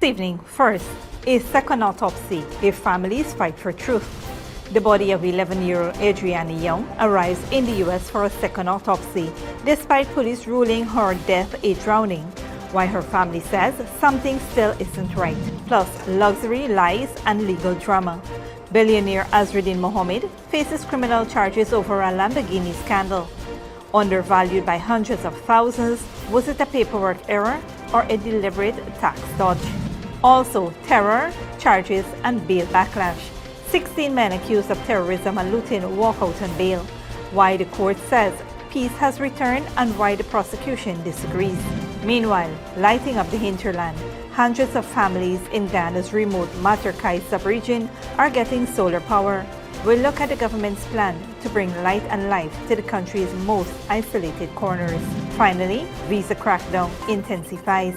This evening, first, a second autopsy, a family's fight for truth. The body of 11-year-old Adriana Young arrives in the U.S. for a second autopsy, despite police ruling her death a drowning, while her family says something still isn't right, plus luxury, lies, and legal drama. Billionaire Azruddin Mohamed faces criminal charges over a Lamborghini scandal. Undervalued by hundreds of thousands, was it a paperwork error or a deliberate tax dodge? Also, terror, charges, and bail backlash. 16 men accused of terrorism and looting walk out on bail. Why the court says peace has returned and why the prosecution disagrees. Meanwhile, lighting up the hinterland, hundreds of families in Guyana's remote Matarkai sub-region are getting solar power. We'll look at the government's plan to bring light and life to the country's most isolated corners. Finally, visa crackdown intensifies.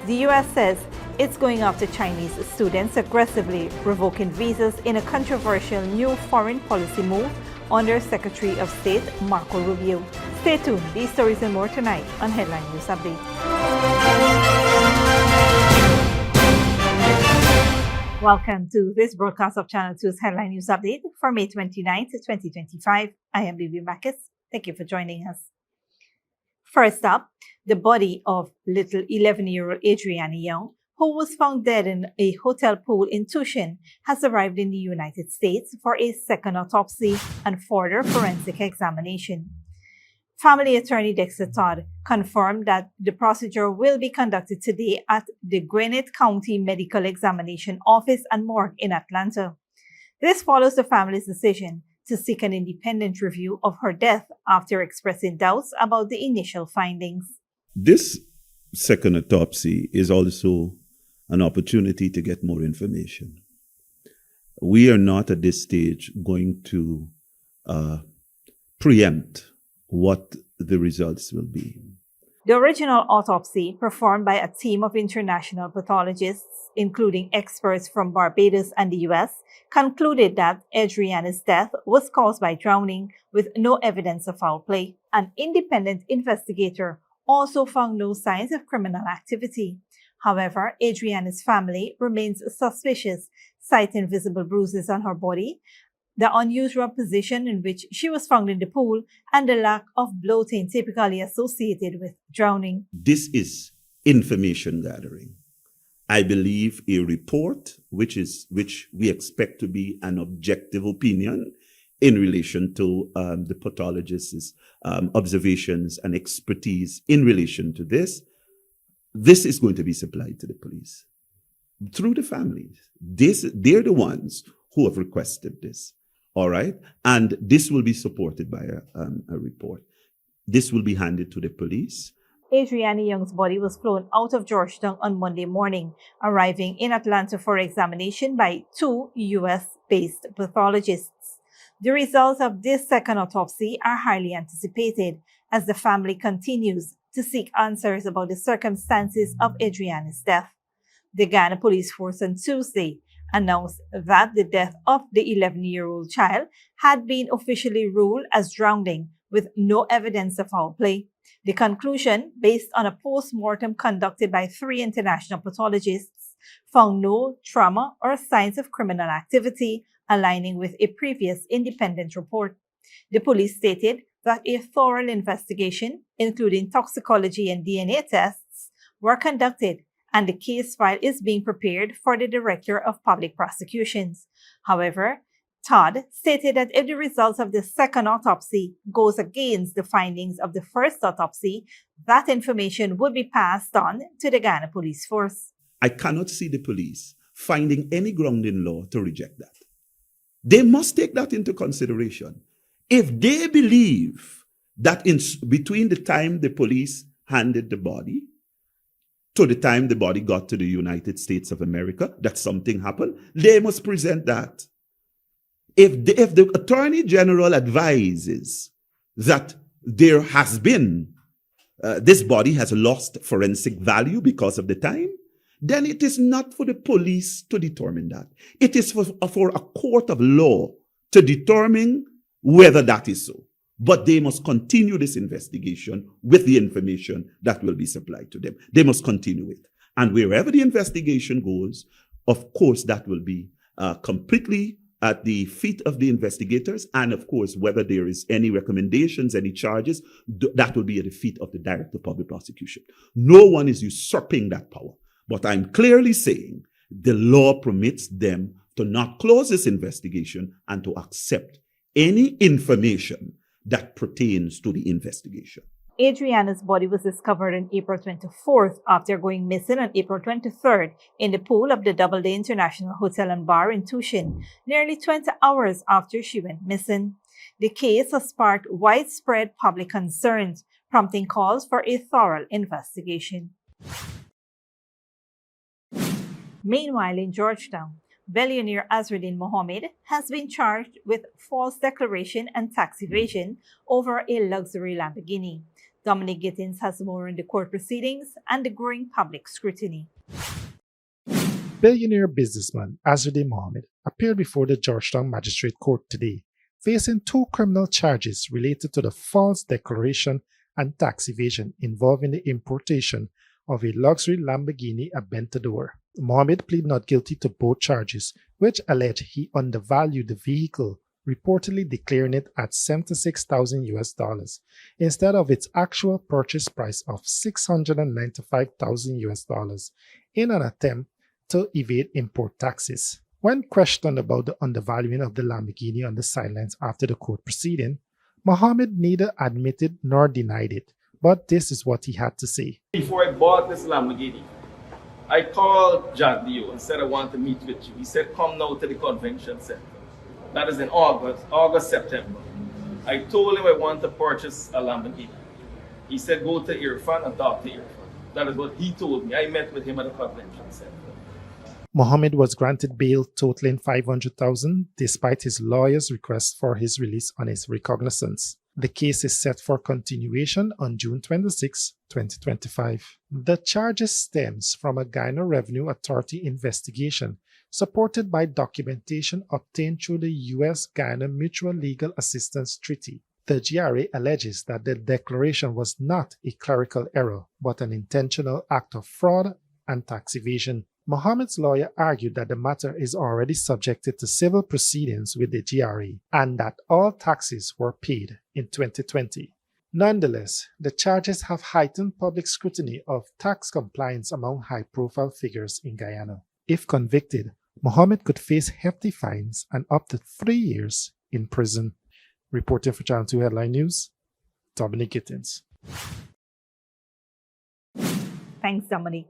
The U.S. says it's going after Chinese students aggressively revoking visas in a controversial new foreign policy move under Secretary of State Marco Rubio. Stay tuned. These stories and more tonight on Headline News Update. Welcome to this broadcast of Channel 2's Headline News Update for May 29th, 2025. I am Bibi Backus. Thank you for joining us. First up, the body of little 11-year-old Adriana Young, who was found dead in a hotel pool in Tucson, has arrived in the United States for a second autopsy and further forensic examination. Family attorney Dexter Todd confirmed that the procedure will be conducted today at the Gwinnett County Medical Examination Office and Morgue in Atlanta. This follows the family's decision to seek an independent review of her death after expressing doubts about the initial findings. This second autopsy is also an opportunity to get more information. We are not at this stage going to preempt what the results will be. The original autopsy, performed by a team of international pathologists, including experts from Barbados and the US, concluded that Adriana's death was caused by drowning with no evidence of foul play. An independent investigator also found no signs of criminal activity. However, Adriana's family remains suspicious, citing visible bruises on her body, the unusual position in which she was found in the pool, and the lack of bloating typically associated with drowning. This is information gathering. I believe a report, which we expect to be an objective opinion in relation to the pathologist's observations and expertise in relation to this is going to be supplied to the police through the families. They're the ones who have requested this. All right. And this will be supported by a report. This will be handed to the police. Adriana Young's body was flown out of Georgetown on Monday morning, arriving in Atlanta for examination by 2 U.S.-based pathologists. The results of this second autopsy are highly anticipated as the family continues to seek answers about the circumstances of Adriana's death. The Guyana police force on Tuesday announced that the death of the 11-year-old child had been officially ruled as drowning with no evidence of foul play. The conclusion, based on a post-mortem conducted by 3 international pathologists, found no trauma or signs of criminal activity, aligning with a previous independent report. The police stated that a thorough investigation, including toxicology and DNA tests, were conducted, and the case file is being prepared for the Director of Public Prosecutions. However, Todd stated that if the results of the second autopsy goes against the findings of the first autopsy, that information would be passed on to the Guyana police force. I cannot see the police finding any ground in law to reject that. They must take that into consideration. If they believe that between the time the police handed the body to the time the body got to the United States of America, that something happened, they must present that. If the Attorney General advises that there has been, this body has lost forensic value because of the time, then it is not for the police to determine that. It is for a court of law to determine whether that is so. But they must continue this investigation with the information that will be supplied to them. They must continue it. And wherever the investigation goes, of course, that will be completely at the feet of the investigators. And of course, whether there is any recommendations, any charges, that will be at the feet of the Director of Public Prosecution. No one is usurping that power. But I'm clearly saying the law permits them to not close this investigation and to accept any information that pertains to the investigation. Adriana's body was discovered on April 24th after going missing on April 23rd in the pool of the Doubleday International Hotel and Bar in Tushin, nearly 20 hours after she went missing. The case has sparked widespread public concerns, prompting calls for a thorough investigation. Meanwhile, in Georgetown, Billionaire Azruddin Mohamed has been charged with false declaration and tax evasion over a luxury Lamborghini. Dominic Gittins has more on the court proceedings and the growing public scrutiny. Billionaire businessman Azruddin Mohamed appeared before the Georgetown Magistrate Court today, facing 2 criminal charges related to the false declaration and tax evasion involving the importation of a luxury Lamborghini Aventador. Mohamed pleaded not guilty to both charges, which allege he undervalued the vehicle, reportedly declaring it at $76,000 instead of its actual purchase price of $695,000 in an attempt to evade import taxes. When questioned about the undervaluing of the Lamborghini on the sidelines after the court proceeding, Mohamed neither admitted nor denied it, but this is what he had to say. Before I bought this Lamborghini, I called Jack Dio and said I want to meet with you. He said, come now to the convention center. That is in August, September. I told him I want to purchase a Lamborghini. He said, go to Irfan and talk to Irfan. That is what he told me. I met with him at the convention center. Mohamed was granted bail totaling $500,000 despite his lawyer's request for his release on his recognizance. The case is set for continuation on June 26, 2025. The charges stems from a Guyana Revenue Authority investigation supported by documentation obtained through the U.S.-Guyana Mutual Legal Assistance Treaty. The GRA alleges that the declaration was not a clerical error, but an intentional act of fraud and tax evasion. Mohamed's lawyer argued that the matter is already subjected to civil proceedings with the GRA and that all taxes were paid in 2020. Nonetheless, the charges have heightened public scrutiny of tax compliance among high-profile figures in Guyana. If convicted, Mohamed could face hefty fines and up to 3 years in prison. Reporting for Channel 2 Headline News, Dominic Gittins. Thanks, Dominic.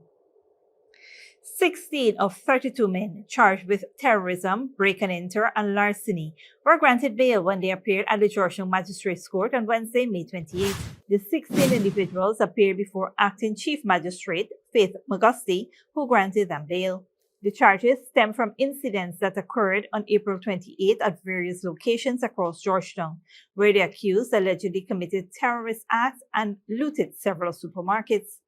16 of 32 men charged with terrorism, break-and-enter, and larceny were granted bail when they appeared at the Georgetown Magistrates Court on Wednesday, May 28. The 16 individuals appeared before Acting Chief Magistrate Faith Magusti, who granted them bail. The charges stem from incidents that occurred on April 28 at various locations across Georgetown, where the accused allegedly committed terrorist acts and looted several supermarkets.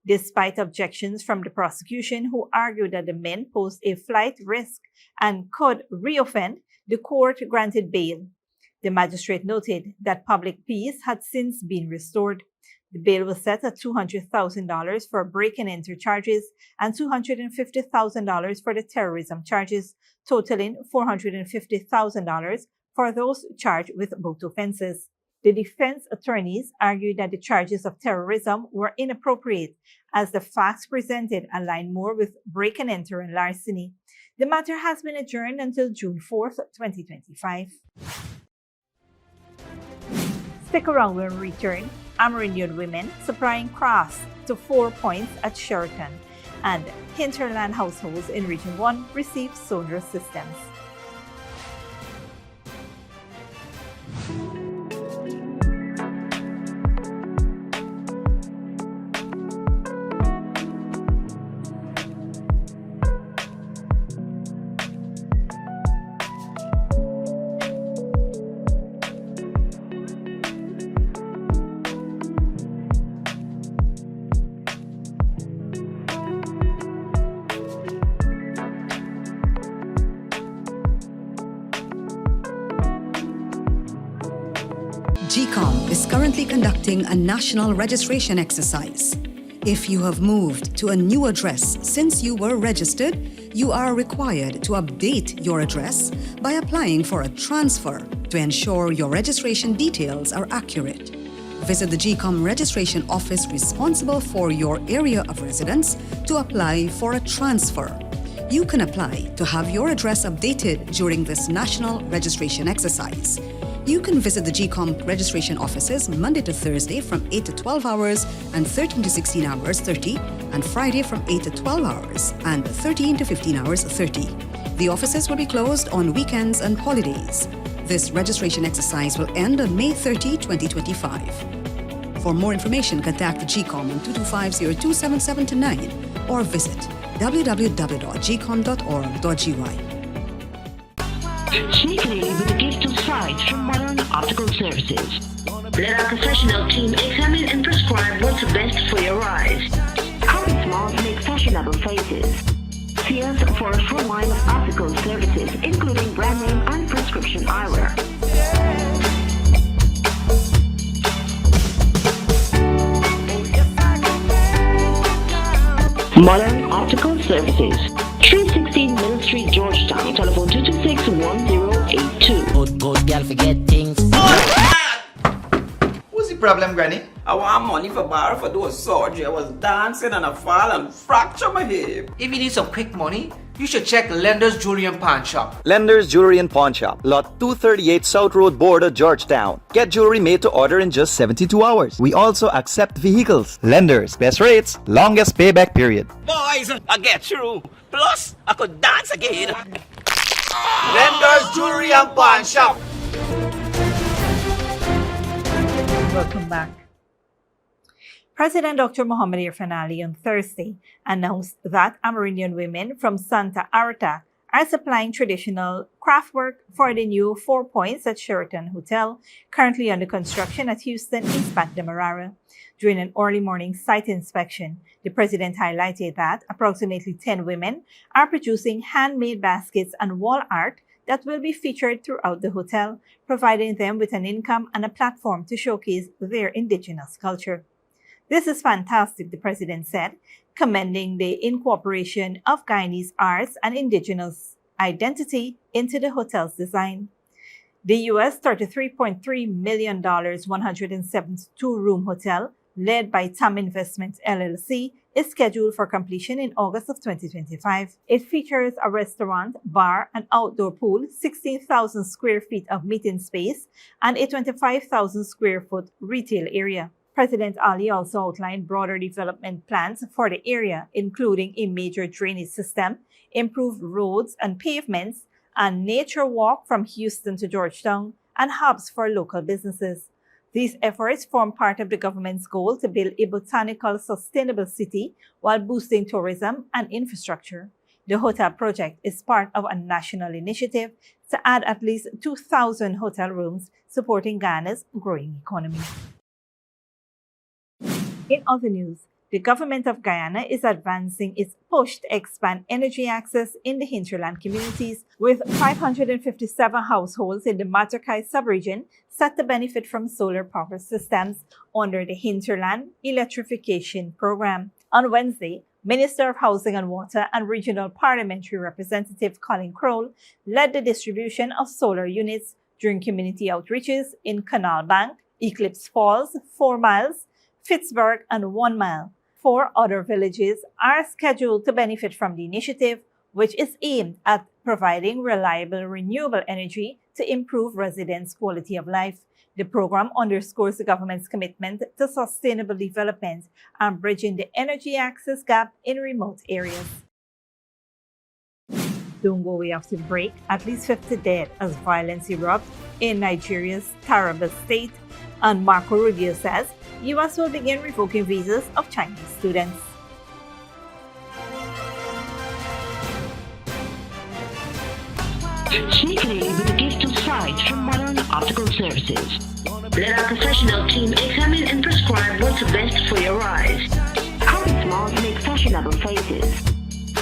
Despite objections from the prosecution, who argued that the men posed a flight risk and could reoffend, the court granted bail. The magistrate noted that public peace had since been restored. The bail was set at $200,000 for break-and-enter charges and $250,000 for the terrorism charges, totaling $450,000 for those charged with both offenses. The defense attorneys argued that the charges of terrorism were inappropriate as the facts presented align more with break-and-enter and larceny. The matter has been adjourned until June 4, 2025. Stick around when we return. Amerindian women supplying crafts to 4 points at Sheraton, and Hinterland households in Region 1 receive solar systems. GCOM is currently conducting a national registration exercise. If you have moved to a new address since you were registered, you are required to update your address by applying for a transfer to ensure your registration details are accurate. Visit the GCOM registration office responsible for your area of residence to apply for a transfer. You can apply to have your address updated during this national registration exercise. You can visit the GCOM registration offices Monday to Thursday from 8 to 12 hours and 13 to 16 hours 30, and Friday from 8 to 12 hours and 13 to 15 hours 30. The offices will be closed on weekends and holidays. This registration exercise will end on May 30, 2025. For more information, contact the GCOM on 225-0277-9 or visit www.gcom.org.gy. Sneakily with a gift of sight from Modern Optical Services. Let our professional team examine and prescribe what's best for your eyes. Our smiles make fashionable faces. See us for a full line of optical services, including brand name and prescription eyewear. Modern Optical Services. 316 Middle Street, Georgetown. Telephone 226-1082. Good girl forget things. What's the problem, Granny? I want money for borrow for those surgery. I was dancing and I fall and fracture my hip. If you need some quick money, you should check Lender's Jewelry and Pawn Shop. Lender's Jewelry and Pawn Shop, lot 238 South Road Border, Georgetown. Get jewelry made to order in just 72 hours. We also accept vehicles. Lender's, best rates, longest payback period. Boys, I get through. Plus, I could dance again. Lender's Jewelry and Pawn Shop. Welcome back. President Dr. Mohamed Irfan on Thursday announced that Amerindian women from Santa Arta are supplying traditional craftwork for the new 4 Points at Sheraton Hotel, currently under construction at Houston East Bank Demerara. During an early morning site inspection, the president highlighted that approximately 10 women are producing handmade baskets and wall art that will be featured throughout the hotel, providing them with an income and a platform to showcase their indigenous culture. This is fantastic, the president said, commending the incorporation of Guyanese arts and indigenous identity into the hotel's design. The US $33.3 million 172-room hotel, led by TAM Investments LLC, is scheduled for completion in August of 2025. It features a restaurant, bar, and outdoor pool, 16,000 square feet of meeting space, and a 25,000 square foot retail area. President Ali also outlined broader development plans for the area, including a major drainage system, improved roads and pavements, and nature walk from Houston to Georgetown, and hubs for local businesses. These efforts form part of the government's goal to build a botanical, sustainable city while boosting tourism and infrastructure. The hotel project is part of a national initiative to add at least 2,000 hotel rooms, supporting Ghana's growing economy. In other news, the government of Guyana is advancing its push to expand energy access in the hinterland communities, with 557 households in the Matarkai subregion set to benefit from solar power systems under the Hinterland electrification program. On Wednesday, Minister of Housing and Water and Regional Parliamentary Representative Colin Crowell led the distribution of solar units during community outreaches in Canal Bank, Eclipse Falls, 4 Miles, Pittsburgh, and 1 Mile. 4 other villages are scheduled to benefit from the initiative, which is aimed at providing reliable renewable energy to improve residents' quality of life. The program underscores the government's commitment to sustainable development and bridging the energy access gap in remote areas. Don't go away after the break. At least 50 dead as violence erupts in Nigeria's Taraba state. And Marco Rubio says US will begin revoking visas of Chinese students. Sneakily with a gift of sight from Modern Optical Services. Let our professional team examine and prescribe what's best for your eyes. Our smiles make fashionable faces.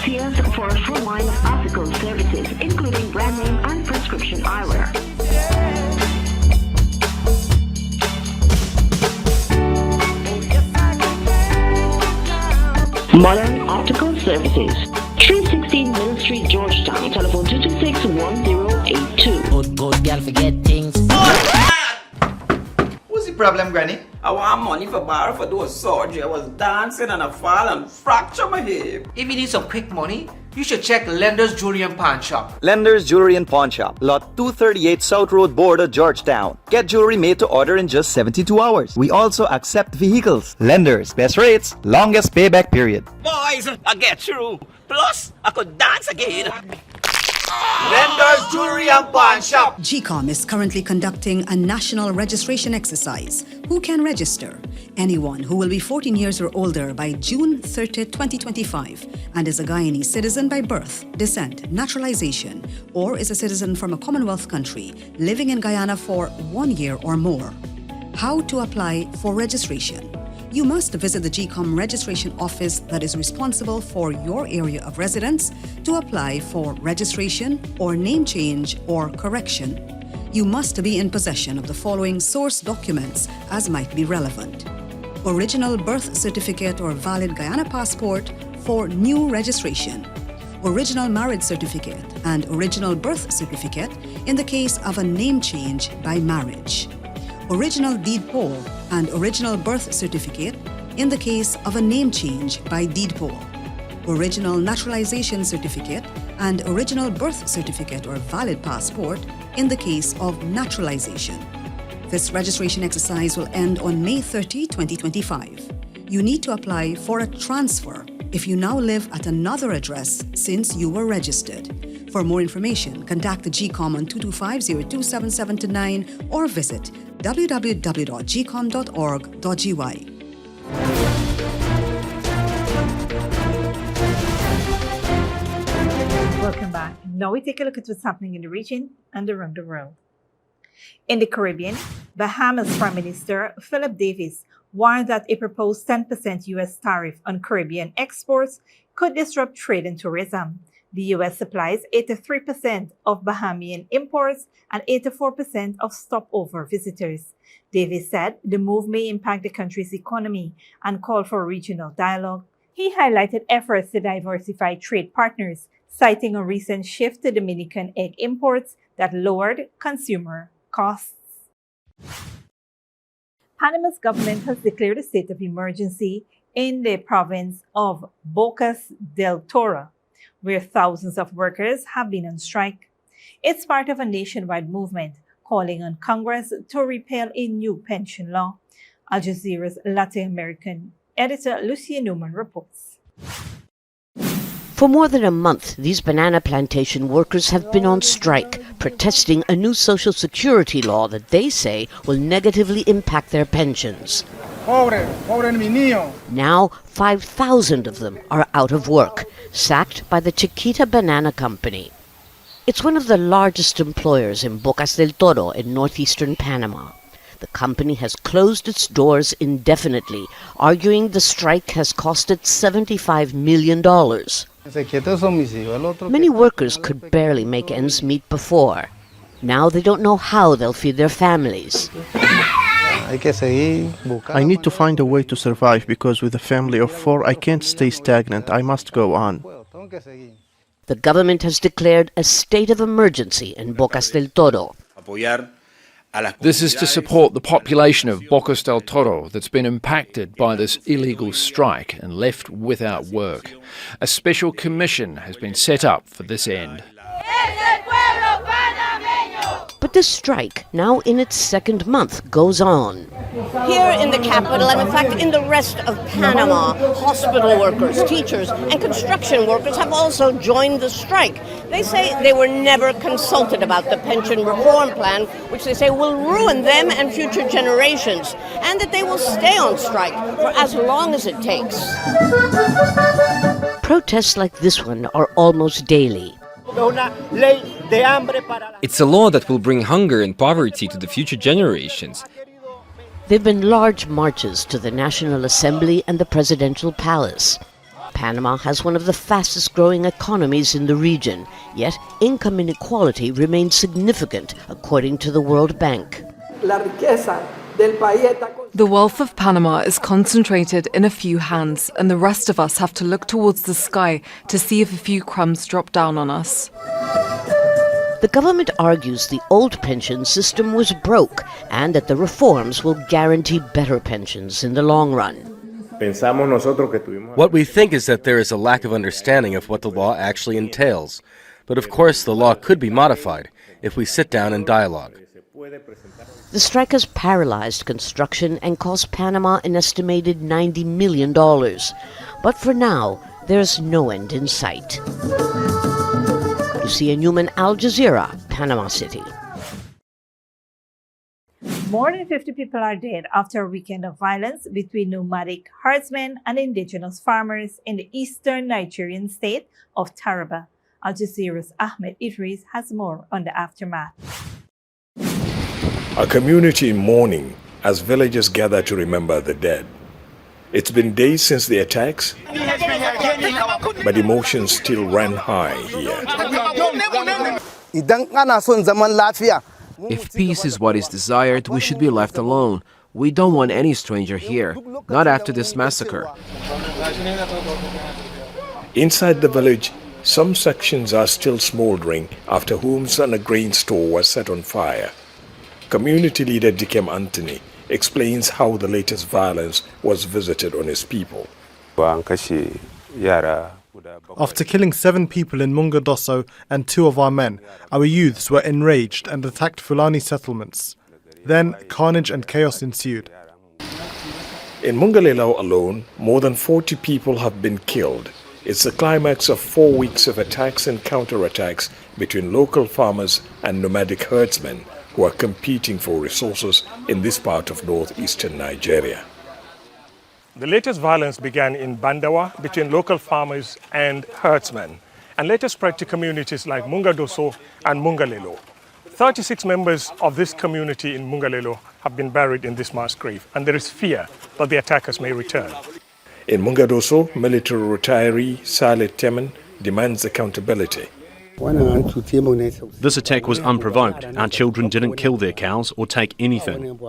See us for a full line of optical services, including brand name and prescription eyewear. Modern Optical Services. 316 Middle Street, Georgetown. Telephone 226-1082. Good girl forget things. What's the problem, Granny? I want money for borrow for those surgery. I was dancing and I fall and fracture my hip. If you need some quick money, you should check Lender's Jewelry and Pawn Shop. Lender's Jewelry and Pawn Shop, lot 238 South Road Border, Georgetown. Get jewelry made to order in just 72 hours. We also accept vehicles. Lender's, best rates, longest payback period. Boys, I get through. Plus, I could dance again. Lender's Jewelry and Pawn Shop. GCOM is currently conducting a national registration exercise. Who can register? Anyone who will be 14 years or older by June 30, 2025 and is a Guyanese citizen by birth, descent, naturalization, or is a citizen from a Commonwealth country living in Guyana for 1 year or more. How to apply for registration? You must visit the GCOM registration office that is responsible for your area of residence to apply for registration or name change or correction. You must be in possession of the following source documents as might be relevant: original birth certificate or valid Guyana passport for new registration, original marriage certificate and original birth certificate in the case of a name change by marriage, original deed poll and original birth certificate in the case of a name change by deed poll, original naturalization certificate and original birth certificate or valid passport in the case of naturalization. This registration exercise will end on May 30, 2025. You need to apply for a transfer if you now live at another address since you were registered. For more information, contact the GCOM on 225-027729 or visit www.gcom.org.gy. Welcome back. Now we take a look at what's happening in the region and around the world. In the Caribbean, Bahamas Prime Minister Philip Davis warned that a proposed 10% U.S. tariff on Caribbean exports could disrupt trade and tourism. The U.S. supplies 83% of Bahamian imports and 84% of stopover visitors. Davis said the move may impact the country's economy and called for regional dialogue. He highlighted efforts to diversify trade partners, citing a recent shift to Dominican egg imports that lowered consumer costs. Panama's government has declared a state of emergency in the province of Bocas del Toro, where thousands of workers have been on strike. It's part of a nationwide movement calling on Congress to repeal a new pension law. Al Jazeera's Latin American editor Lucia Newman reports. For more than a month, these banana plantation workers have been on strike, protesting a new Social Security law that they say will negatively impact their pensions. Now, 5,000 of them are out of work, sacked by the Chiquita Banana Company. It's one of the largest employers in Bocas del Toro in northeastern Panama. The company has closed its doors indefinitely, arguing the strike has cost it $75 million. Many workers could barely make ends meet before. Now they don't know how they'll feed their families. I need to find a way to survive because with a family of 4, I can't stay stagnant. I must go on. The government has declared a state of emergency in Bocas del Toro. This is to support the population of Bocas del Toro that's been impacted by this illegal strike and left without work. A special commission has been set up for this end. But this strike, now in its second month, goes on. Here in the capital, and in fact in the rest of Panama, hospital workers, teachers, and construction workers have also joined the strike. They say they were never consulted about the pension reform plan, which they say will ruin them and future generations, and that they will stay on strike for as long as it takes. Protests like this one are almost daily. It's a law that will bring hunger and poverty to the future generations. There have been large marches to the National Assembly and the Presidential Palace. Panama has one of the fastest growing economies in the region, yet income inequality remains significant, according to the World Bank. The wealth of Panama is concentrated in a few hands, and the rest of us have to look towards the sky to see if a few crumbs drop down on us. The government argues the old pension system was broke and that the reforms will guarantee better pensions in the long run. What we think is that there is a lack of understanding of what the law actually entails. But of course, the law could be modified if we sit down and dialogue. The strike has paralyzed construction and cost Panama an estimated $90 million. But for now, there's no end in sight. Lucia Newman, Al Jazeera, Panama City. More than 50 people are dead after a weekend of violence between nomadic herdsmen and indigenous farmers in the eastern Nigerian state of Taraba. Al Jazeera's Ahmed Idris has more on the aftermath. A community in mourning as villagers gather to remember the dead. It's been days since the attacks, but emotions still ran high here. If peace is what is desired, we should be left alone. We don't want any stranger here, not after this massacre. Inside the village, some sections are still smoldering after homes and a grain store was set on fire. Community leader Dikem Anthony explains how the latest violence was visited on his people. After killing 7 people in Mungadoso and 2 of our men, our youths were enraged and attacked Fulani settlements. Then carnage and chaos ensued. In Mungalelo alone, more than 40 people have been killed. It's the climax of 4 weeks of attacks and counterattacks between local farmers and nomadic herdsmen who are competing for resources in this part of northeastern Nigeria. The latest violence began in Bandawa between local farmers and herdsmen and later spread to communities like Mungadoso and Mungalelo. 36 members of this community in Mungalelo have been buried in this mass grave, and there is fear that the attackers may return. In Mungadoso, military retiree Saleh Temen demands accountability. This attack was unprovoked. Our children didn't kill their cows or take anything.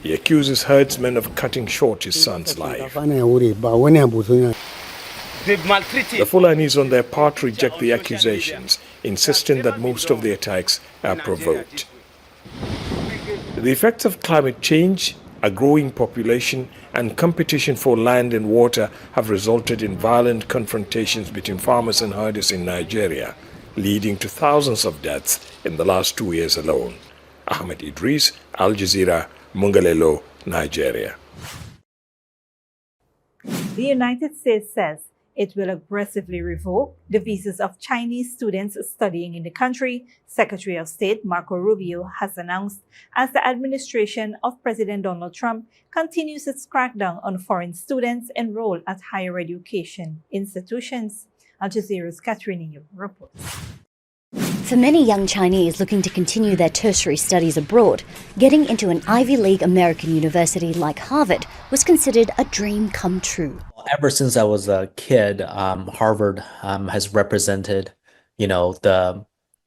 He accuses herdsmen of cutting short his son's life. The Fulanis on their part reject the accusations, insisting that most of the attacks are provoked. The effects of climate change, a growing population, and competition for land and water have resulted in violent confrontations between farmers and herders in Nigeria, leading to thousands of deaths in the last 2 years alone. Ahmed Idris, Al Jazeera, Mungalelo, Nigeria. The United States says it will aggressively revoke the visas of Chinese students studying in the country, Secretary of State Marco Rubio has announced as the administration of President Donald Trump continues its crackdown on foreign students enrolled at higher education institutions. Al Jazeera's Katrina Yu reports. For many young Chinese looking to continue their tertiary studies abroad, getting into an Ivy League American university like Harvard was considered a dream come true. Ever since I was a kid, Harvard has represented, the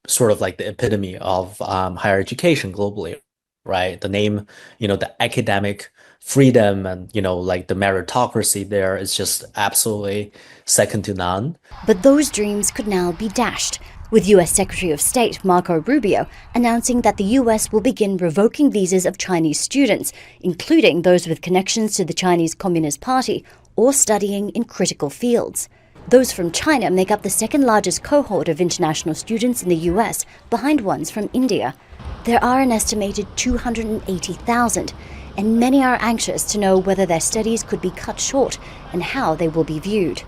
sort of like the epitome of higher education globally, right? The name, the academic freedom and, like the meritocracy there is just absolutely second to none. But those dreams could now be dashed, with U.S. Secretary of State Marco Rubio announcing that the U.S. will begin revoking visas of Chinese students, including those with connections to the Chinese Communist Party or studying in critical fields. Those from China make up the second largest cohort of international students in the U.S., behind ones from India. There are an estimated 280,000, and many are anxious to know whether their studies could be cut short and how they will be viewed.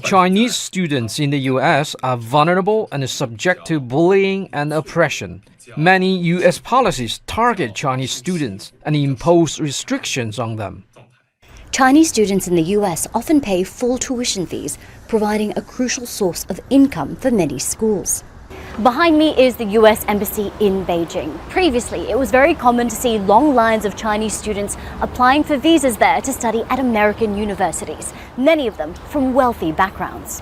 Chinese students in the U.S. are vulnerable and subject to bullying and oppression. Many U.S. policies target Chinese students and impose restrictions on them. Chinese students in the U.S. often pay full tuition fees, providing a crucial source of income for many schools. Behind me is the US Embassy in Beijing. Previously, it was very common to see long lines of Chinese students applying for visas there to study at American universities, many of them from wealthy backgrounds.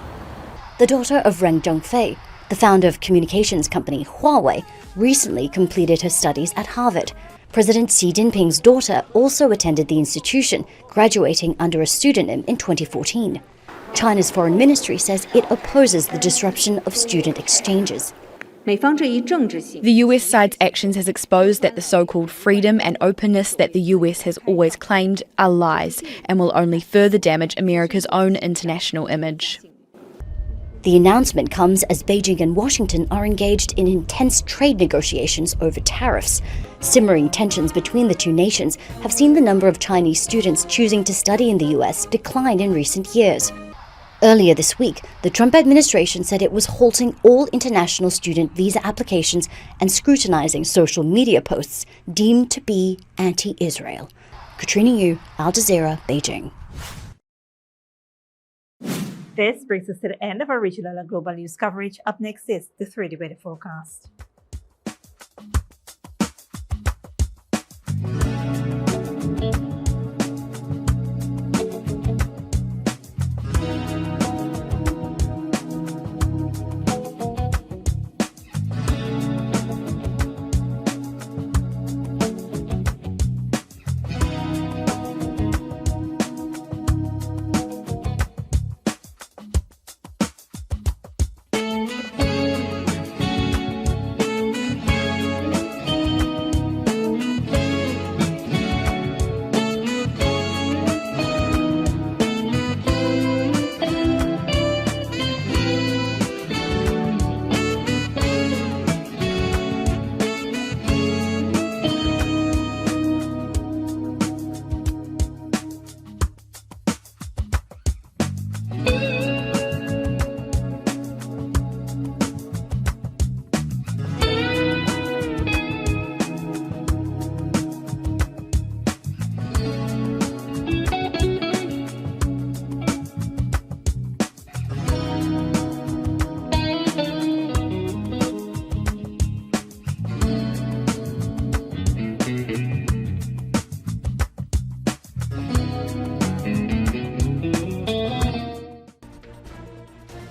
The daughter of Ren Zhengfei, the founder of communications company Huawei, recently completed her studies at Harvard. President Xi Jinping's daughter also attended the institution, graduating under a pseudonym in 2014. China's foreign ministry says it opposes the disruption of student exchanges. The US side's actions has exposed that the so-called freedom and openness that the US has always claimed are lies and will only further damage America's own international image. The announcement comes as Beijing and Washington are engaged in intense trade negotiations over tariffs. Simmering tensions between the two nations have seen the number of Chinese students choosing to study in the US decline in recent years. Earlier this week, the Trump administration said it was halting all international student visa applications and scrutinizing social media posts deemed to be anti-Israel. Katrina Yu, Al Jazeera, Beijing. This brings us to the end of our regional and global news coverage. Up next is the 3-day weather forecast.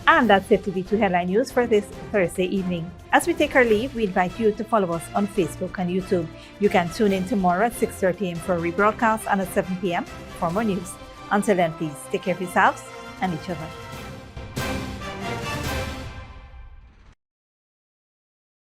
And that's it to be 2 Headline News for this Thursday evening. As we take our leave, we invite you to follow us on Facebook and YouTube. You can tune in tomorrow at 6:30 a.m. for a rebroadcast and at 7 p.m. for more news. Until then, please take care of yourselves and each other.